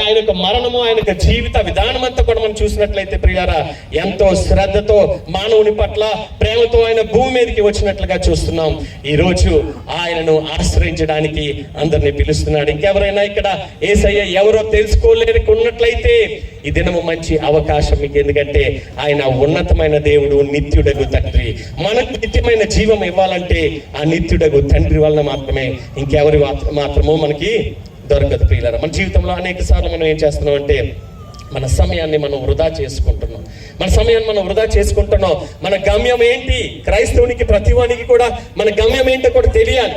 ఆయన యొక్క మరణము, ఆయన యొక్క జీవిత విధానం అంతా కూడా మనం చూసినట్లయితే ప్రియులారా, ఎంతో శ్రద్ధతో మానవుని పట్ల ప్రేమతో ఆయన భూమి మీదకి వచ్చినట్లుగా చూస్తున్నాం. ఈ రోజు ఆయనను ఆశ్రయించడానికి అందరినీ పిలుస్తున్నాడు. ఇంకెవరైనా ఇక్కడ యేసయ్య ఎవరో తెలుసుకోలేకున్నట్లయితే ఈ దినము మంచి అవకాశం మీకు. ఎందుకంటే ఆయన ఉన్నతమైన దేవుడు, నిత్యుడగు తండ్రి. మనకు నిత్యమైన జీవం ఇవ్వాలంటే ఆ నిత్యుడగు తండ్రి వలన మాత్రమే, ఇంకెవరి మాత్రమో మనకి దొరకదు ప్రియులారా. మన జీవితంలో అనేక సార్లు మనం ఏం చేస్తున్నాం అంటే మన సమయాన్ని మనం వృధా చేసుకుంటున్నాం. మన గమ్యం ఏంటి? క్రైస్తవునికి, ప్రతివానికి కూడా మన గమ్యం ఏంటో కూడా తెలియాలి.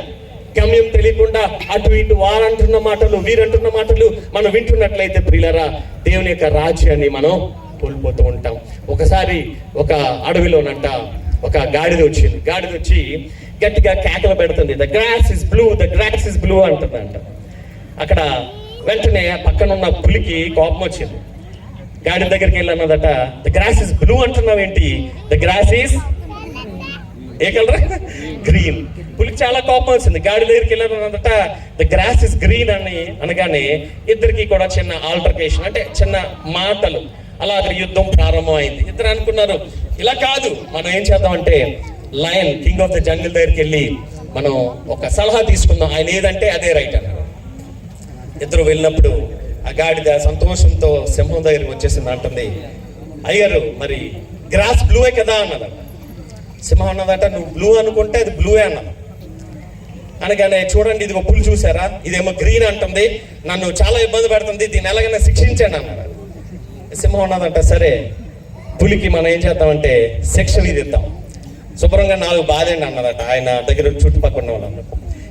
గమ్యం తెలియకుండా అటు ఇటు వారంటున్న మాటలు, వీరంటున్న మాటలు మనం వింటున్నట్లయితే ప్రియులారా, దేవుని యొక్క రాజ్యాన్ని మనం కోల్పోతూ ఉంటాం. ఒకసారి ఒక అడవిలోనంట ఒక గాడిద వచ్చింది. గాడిద వచ్చి గట్టిగా కేకలు పెడుతుంది, the grass is blue, the grass is blue అంటుందంట. అక్కడ వెంటనే పక్కన ఉన్న పులికి కోపం వచ్చింది. గాడి దగ్గరికి వెళ్ళి అన్నదట, ద గ్రాస్ ఇస్ బ్లూ అంటున్నావు ఏంటి? The grass is a colour? Green. పులికి చాలా కోపం వచ్చింది. గాడి దగ్గరికి వెళ్ళానన్నదట, ద గ్రాస్ ఇస్ గ్రీన్ అని అనగానే ఇద్దరికి కూడా చిన్న ఆల్టర్కేషన్, అంటే చిన్న మాటలు, అలా యుద్ధం ప్రారంభం అయింది. ఇద్దరు అనుకున్నారు, ఇలా కాదు, మనం ఏం చేద్దామంటే lion, king of the jungle దగ్గరికి వెళ్ళి మనం ఒక సలహా తీసుకుందాం, ఆయన ఏదంటే అదే రైట్ అన్నారు. ఇద్దరు వెళ్ళినప్పుడు ఆ గాడిద సంతోషంతో సింహం దగ్గరికి వచ్చేసింది. అంటుంది, అయ్యారు మరి గ్రాస్ బ్లూవే కదా అన్నదట. సింహం అన్నదట, నువ్వు బ్లూ అనుకుంటే అది బ్లూవే అన్నది. అనగానే చూడండి, ఇది ఒక పులి చూసారా, ఇదేమో గ్రీన్ అంటుంది, నన్ను చాలా ఇబ్బంది పెడుతుంది, దీన్ని ఎలాగైనా శిక్షించండి అన్నాడు. సింహం అన్నదంట, సరే పులికి మనం ఏం చేద్దామంటే శిక్ష విధిద్దాం, శుభ్రంగా 4 బాధండి అన్నదట ఆయన దగ్గర చుట్టుపక్కల వాళ్ళు.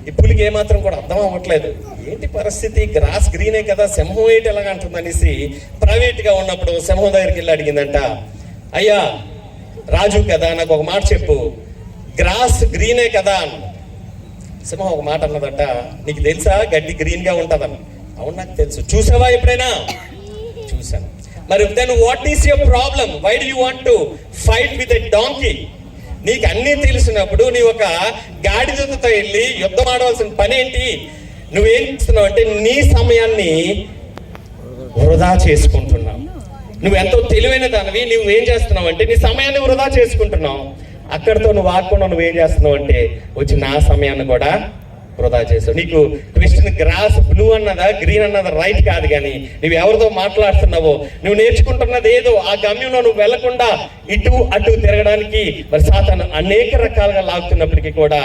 ఈ పులికి ఏమాత్రం కూడా అర్థం అవ్వట్లేదు, ఏంటి పరిస్థితి, గ్రాస్ గ్రీనే కదా, సింహం ఏంటి ఎలాగ అంటుంది అనేసి ప్రైవేట్ గా ఉన్నప్పుడు సింహం దగ్గరికి వెళ్ళి అడిగిందంట, అయ్యా రాజు కదా, నాకు ఒక మాట చెప్పు, గ్రాస్ గ్రీనే కదా అన్న. సింహం ఒక మాట అన్నదట, నీకు తెలుసా గడ్డి గ్రీన్ గా ఉంటదని? అవును నాకు తెలుసు. చూసావా ఎప్పుడైనా? చూసాను. మరి then what is your problem? Why do you want to fight with a donkey? నీకు అన్నీ తెలిసినప్పుడు నీ ఒక గాడిదతో వెళ్ళి యుద్ధం ఆడవలసిన పని ఏంటి? నువ్వేం చేస్తున్నావు అంటే నీ సమయాన్ని వృధా చేసుకుంటున్నావు. నువ్వు ఎంతో తెలివైన దానివి, నువ్వేం చేస్తున్నావు అంటే నీ సమయాన్ని వృధా చేసుకుంటున్నావు. అక్కడితో నువ్వు ఆకుండా నువ్వేం చేస్తున్నావు అంటే వచ్చి నా సమయాన్ని కూడా వృధా చేసావు. నీకు క్వశ్చన్ గ్రాస్ బ్లూ అన్నదా గ్రీన్ అన్నదా రైట్ కాదు, కానీ నువ్వు ఎవరితో మాట్లాడుతున్నావో, నువ్వు నేర్చుకుంటున్నది ఏదో ఆ గమ్యంలో నువ్వు వెళ్లకుండా ఇటు అటు తిరగడానికి మరి సాతాను అనేక రకాలుగా లాగుతున్నప్పటికీ కూడా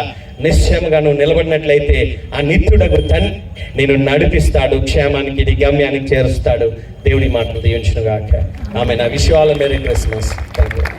నిశ్చయంగా నువ్వు నిలబడినట్లయితే ఆ నిత్యుడగు తండ్రి నేను నడిపిస్తాడు, క్షేమానికి నీ గమ్యానికి చేరుస్తాడు. దేవుడి మాటలు దీవించును గాక. ఆమె నా విషయాల మేరీ క్రిస్మస్. థాంక్యూ.